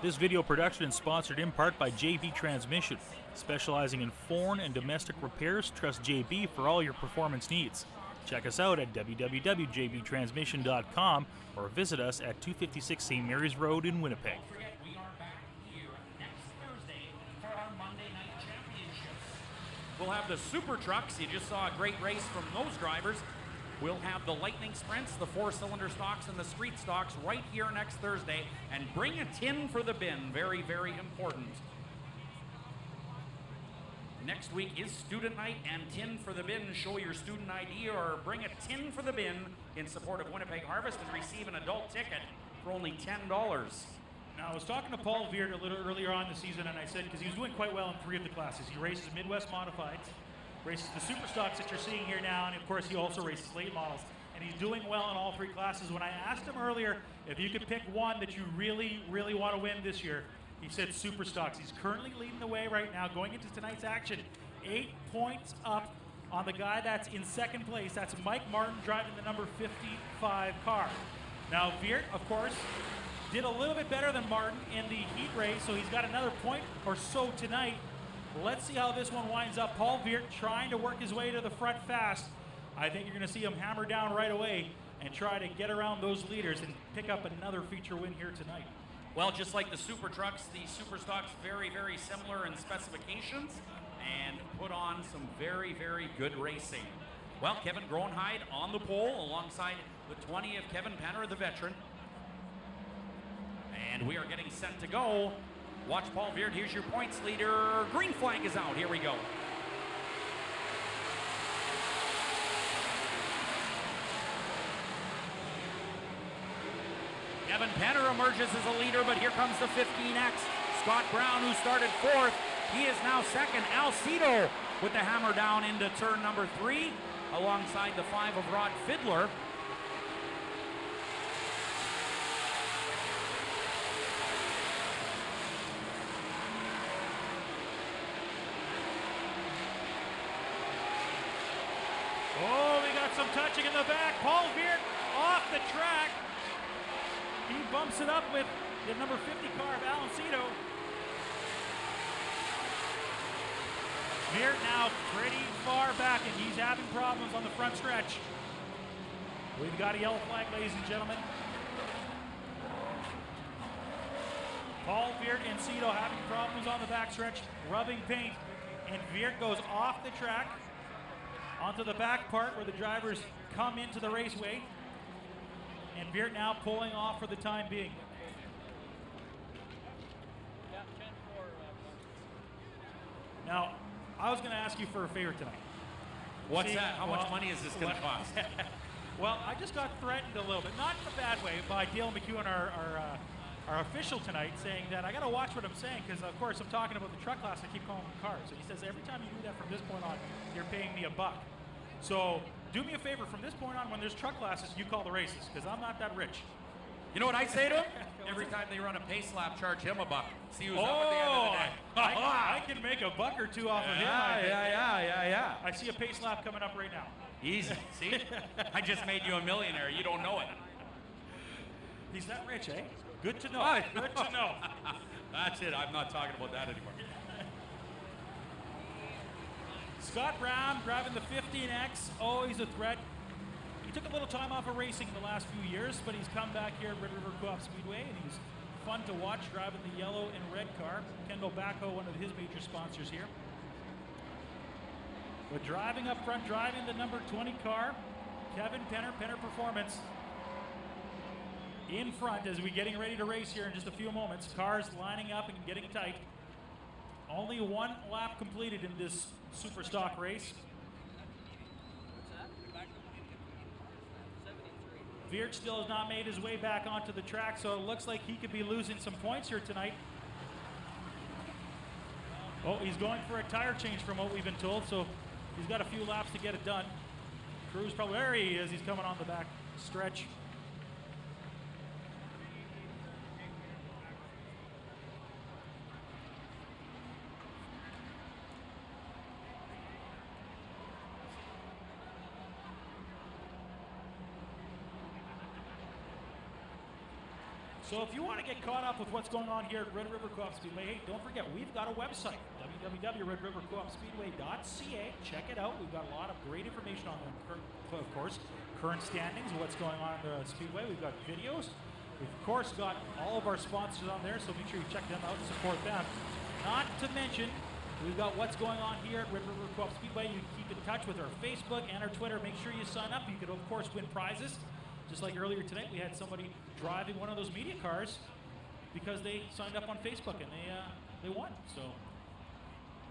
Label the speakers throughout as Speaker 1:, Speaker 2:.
Speaker 1: This video production is sponsored in part by JB Transmission. Specializing in foreign and domestic repairs, trust JB for all your performance needs. Check us out at www.jbtransmission.com or visit us at 256 St. Mary's Road in Winnipeg.
Speaker 2: We are back here next Thursday for our Monday Night Championships. We'll have the super trucks. You just saw a great race from those drivers. We'll have the lightning sprints, the four-cylinder stocks, and the street stocks right here next Thursday. And bring a tin for the bin. Very, very important. Next week is student night and tin for the bin. Show your student ID or bring a tin for the bin in support of Winnipeg Harvest and receive an adult ticket for only $10.
Speaker 3: Now, I was talking to Paul Veert a little earlier on in the season, and I said, because he was doing quite well in 3 of the classes. He races Midwest Modifieds, races the Super Stocks that you're seeing here now, and of course he also races late models. And he's doing well in all 3 classes. When I asked him earlier if you could pick one that you really, really want to win this year, he said Super Stocks. He's currently leading the way right now, going into tonight's action. 8 points up on the guy that's in second place. That's Mike Martin driving the number 55 car. Now, Veert, of course, did a little bit better than Martin in the heat race, so he's got another point or so tonight. Let's see how this one winds up. Paul Veert trying to work his way to the front fast. I think you're going to see him hammer down right away and try to get around those leaders and pick up another feature win here tonight.
Speaker 2: Well, just like the super trucks, the super stocks very, very similar in specifications and put on some very, very good racing. Well, Kevin Groenheid on the pole alongside the 20 of Kevin Penner, the veteran. And we are getting set to go. Watch Paul Veert. Here's your points leader. Green flag is out. Here we go. Kevin Penner emerges as a leader, but here comes the 15X. Scott Brown, who started 4th. He is now 2nd. Alcido with the hammer down into turn number 3, alongside the 5 of Rod Fiddler.
Speaker 3: Oh, we got some touching in the back. Paul Veert off the track. He bumps it up with the number 50 car of Alcido. Veert now pretty far back, and he's having problems on the front stretch. We've got a yellow flag, ladies and gentlemen. Paul Veert and Cito having problems on the backstretch, rubbing paint, and Veert goes off the track onto the back part where the drivers come into the raceway, and Veert now pulling off for the time being. Now, I was going to ask you for a favor tonight.
Speaker 2: What's that? How much money is this going to cost?
Speaker 3: Well, I just got threatened a little bit, not in a bad way, by Dale McEwen, our official tonight, saying that I got to watch what I'm saying, because of course I'm talking about the truck class. I keep calling them cars. So he says every time you do that from this point on, you're paying me $1. So do me a favor, from this point on, when there's truck classes, you call the races, because I'm not that rich.
Speaker 2: You know what I say to him? Every time they run a pace lap, charge him $1. See who's up at the end of the day.
Speaker 3: I can make $1 or $2 off of him.
Speaker 2: Yeah.
Speaker 3: I see a pace lap coming up right now.
Speaker 2: Easy. See? I just made you a millionaire. You don't know it.
Speaker 3: He's that rich, eh? Good to know. Good to know.
Speaker 2: That's it. I'm not talking about that anymore.
Speaker 3: Scott Brown driving the 15X. Always a threat. He took a little time off of racing in the last few years, but he's come back here at Red River Coop Speedway, and he's fun to watch driving the yellow and red car. Kendall Bacco, one of his major sponsors here. But driving up front, driving the number 20 car, Kevin Penner, Penner Performance, in front as we're getting ready to race here in just a few moments. Cars lining up and getting tight. Only 1 lap completed in this super stock race. Veert still has not made his way back onto the track, so it looks like he could be losing some points here tonight. Oh, he's going for a tire change from what we've been told, so he's got a few laps to get it done. Cruz probably, there he is, he's coming on the back stretch. So if you want to get caught up with what's going on here at Red River Co-op Speedway, hey, don't forget, we've got a website, www.redrivercoopspeedway.ca. Check it out. We've got a lot of great information on them, of course, current standings, what's going on at the Speedway. We've got videos. We've, of course, got all of our sponsors on there, so make sure you check them out and support them. Not to mention, we've got what's going on here at Red River Co-op Speedway. You can keep in touch with our Facebook and our Twitter. Make sure you sign up. You can, of course, win prizes. Just like earlier tonight, we had somebody driving one of those media cars because they signed up on Facebook and they won. So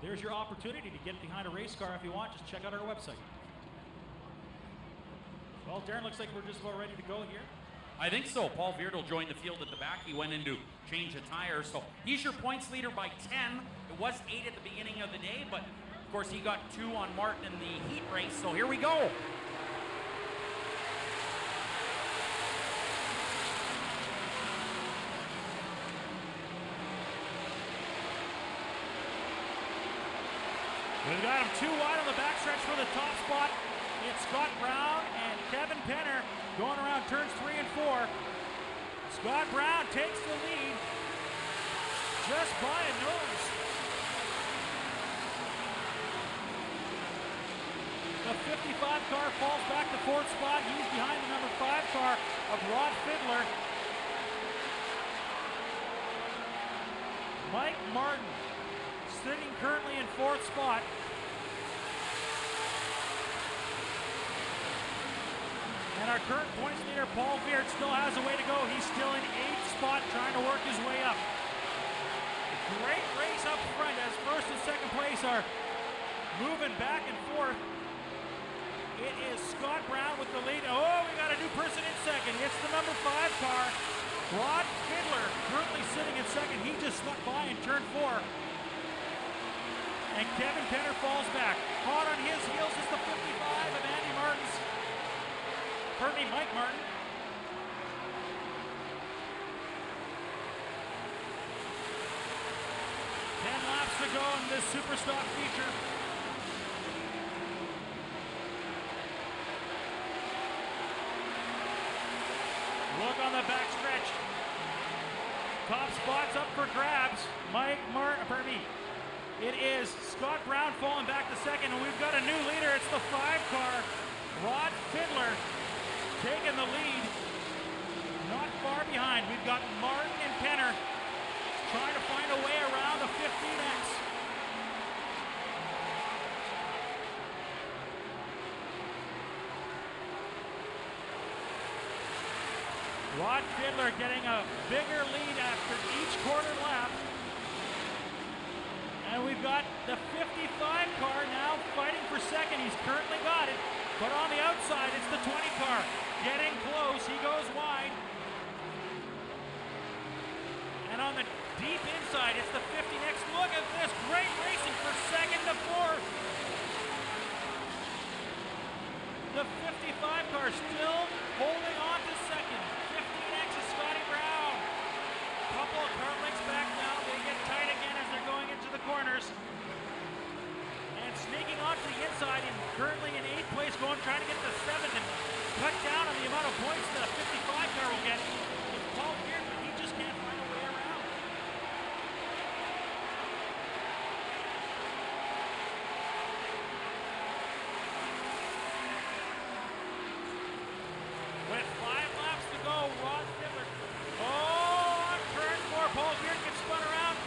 Speaker 3: there's your opportunity to get behind a race car if you want. Just check out our website. Well, Darren, looks like we're just about ready to go here.
Speaker 2: I think so. Paul Beard joined the field at the back. He went in to change a tire. So he's your points leader by 10. It was 8 at the beginning of the day, but of course he got 2 on Martin in the heat race. So here we go.
Speaker 3: We've got them 2 wide on the backstretch for the top spot. It's Scott Brown and Kevin Penner going around turns 3 and 4. Scott Brown takes the lead just by a nose. The 55 car falls back to 4th spot. He's behind the number 5 car of Rod Fiddler. Mike Martin sitting currently in 4th spot. And our current points leader, Paul Beard, still has a way to go. He's still in 8th spot, trying to work his way up. Great race up front as first and second place are moving back and forth. It is Scott Brown with the lead. Oh, we got a new person in second. It's the number 5 car, Rod Fiddler, currently sitting in second. He just snuck by in turn 4. And Kevin Penner falls back. Hot on his heels is the 55 of Andy Martin's. Pardon me, Mike Martin. 10 laps to go in this super stock feature. Look on the backstretch. Top spots up for grabs. Mike Martin, pardon me. It is Scott Brown falling back to second, and we've got a new leader. It's the 5 car, Rod Fiddler, taking the lead. Not far behind. We've got Martin and Penner trying to find a way around the 15X. Rod Fiddler getting a bigger lead after each quarter lap. And we've got the 55 car now fighting for second. He's currently got it, but on the outside, it's the 20 car. Getting close, he goes wide. And on the deep inside, it's the 50 next. Look at this, great racing for second to 4th. The 55 car still holding on to second. 15X is Scotty Brown. Couple of car lengths back now. They get tight again as they're going into the corners. And sneaking onto the inside and currently in 8th place, trying to get to 7th and cut down on the amount of points that a 55 car will get. It's Paul Beard, but he just can't find a way around. With 5 laps to go, Rod Fiddler. Oh, on turn 4, Paul Beard gets spun around.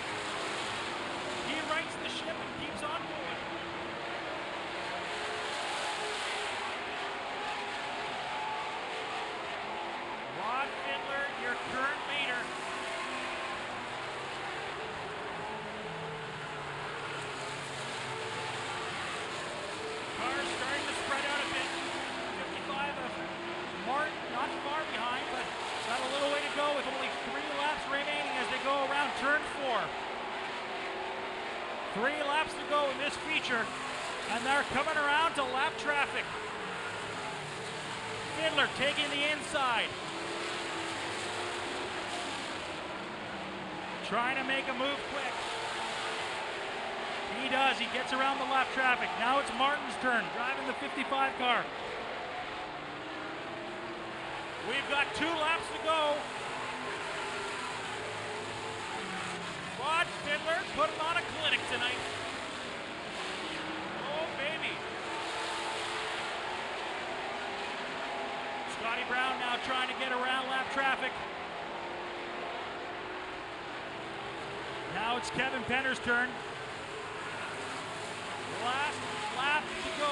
Speaker 3: He rights the ship and keeps on going. Rod Fiddler, your current leader. Cars starting to spread out a bit. 55 of Martin, not far behind, but got a little way to go with only 3 laps remaining as they go around turn 4. 3 laps to go in this feature, and they're coming around to lap traffic. Fiddler taking the inside. Trying to make a move quick. He does, he gets around the lap traffic. Now it's Martin's turn, driving the 55 car. We've got 2 laps to go. putting on a clinic tonight. Oh, baby. Scotty Brown now trying to get around lap traffic. Now it's Kevin Penner's turn. Last lap to go.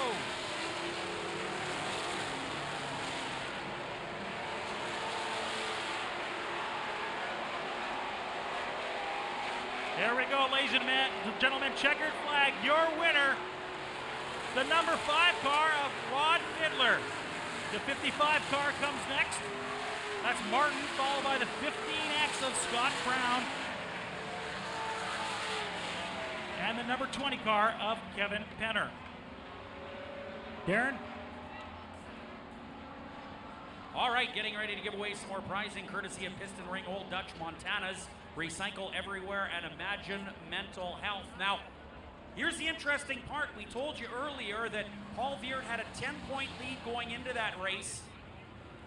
Speaker 3: There we go, ladies and gentlemen. Checkered flag, your winner, the number 5 car of Rod Fiddler. The 55 car comes next. That's Martin, followed by the 15X of Scott Brown. And the number 20 car of Kevin Penner. Darren?
Speaker 2: All right, getting ready to give away some more prizing courtesy of Piston Ring Old Dutch Montana's. Recycle everywhere and imagine mental health. Now, here's the interesting part. We told you earlier that Paul Veert had a 10-point lead going into that race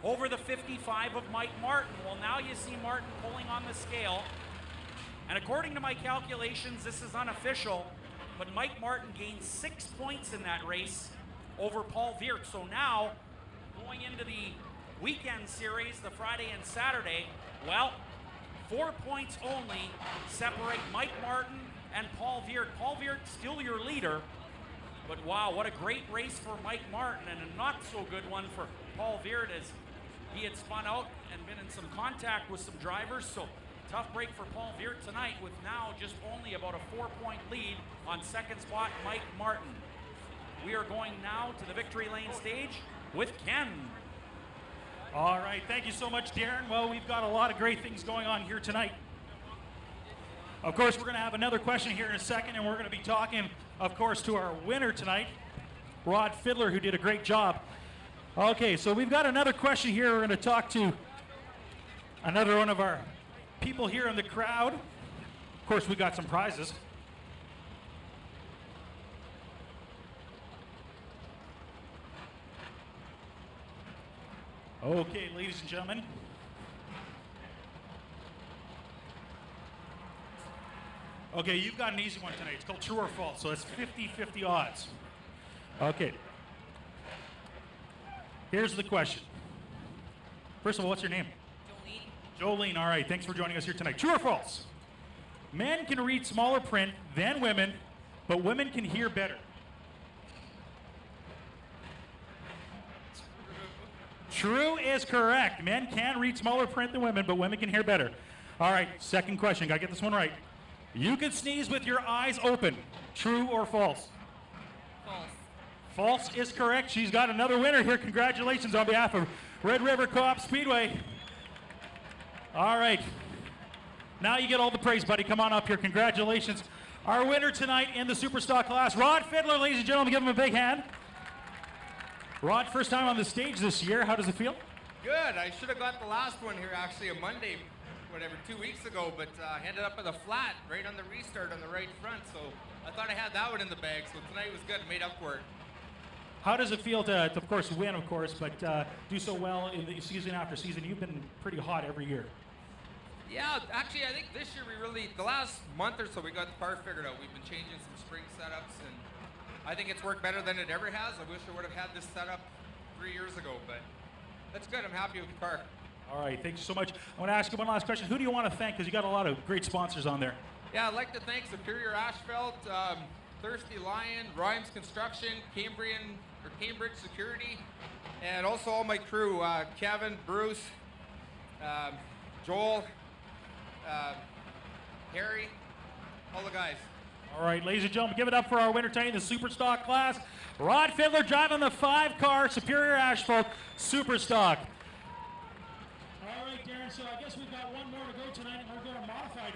Speaker 2: over the 55 of Mike Martin. Well, now you see Martin pulling on the scale. And according to my calculations, this is unofficial, but Mike Martin gained 6 points in that race over Paul Veert. So now, going into the weekend series, the Friday and Saturday, well, 4 points only separate Mike Martin and Paul Veert. Paul Veert still your leader, but wow, what a great race for Mike Martin and a not so good one for Paul Veert as he had spun out and been in some contact with some drivers. So tough break for Paul Veert tonight with now just only about a 4-point lead on second spot Mike Martin. We are going now to the victory lane stage with Ken.
Speaker 3: All right, thank you so much, Darren. Well, we've got a lot of great things going on here tonight. Of course, we're going to have another question here in a second, and we're going to be talking, of course, to our winner tonight, Rod Fiddler, who did a great job. Okay, so we've got another question here. We're going to talk to another one of our people here in the crowd. Of course, we got some prizes. Okay, ladies and gentlemen. Okay, you've got an easy one tonight. It's called True or False, so it's 50-50 odds. Okay. Here's the question. First of all, what's your name? Jolene. Jolene, all right. Thanks for joining us here tonight. True or false? Men can read smaller print than women, but women can hear better. True is correct. Men can read smaller print than women, but women can hear better. All right, second question. Gotta get this one right. You can sneeze with your eyes open. True or false?
Speaker 4: False.
Speaker 3: False is correct. She's got another winner here. Congratulations on behalf of Red River Co-op Speedway. All right. Now you get all the praise, buddy. Come on up here. Congratulations. Our winner tonight in the Superstock class, Rod Fiddler, ladies and gentlemen. Give him a big hand. Rod, first time on the stage this year. How does it feel?
Speaker 5: Good. I should have got the last one here actually a Monday, 2 weeks ago, but I ended up with a flat right on the restart on the right front, so I thought I had that one in the bag, so tonight was good. Made up for it.
Speaker 3: How does it feel to of course, win, of course, but do so well in the season after season? You've been pretty hot every year.
Speaker 5: Yeah, actually, I think this year the last month or so, we got the car figured out. We've been changing some spring setups, and I think it's worked better than it ever has. I wish I would have had this setup 3 years ago, but that's good. I'm happy with the car.
Speaker 3: All right, thank you so much. I want to ask you one last question. Who do you want to thank? Because you got a lot of great sponsors on there.
Speaker 5: Yeah, I'd like to thank Superior Asphalt, Thirsty Lion, Rhymes Construction, Cambridge Security, and also all my crew, Kevin, Bruce, Joel, Harry, all the guys.
Speaker 3: All right, ladies and gentlemen, give it up for our winner tonight in the Superstock class. Rod Fiddler driving the 5-car Superior Asphalt Superstock. All right, Darren, so I guess we've got one more to go tonight, and we're going to modify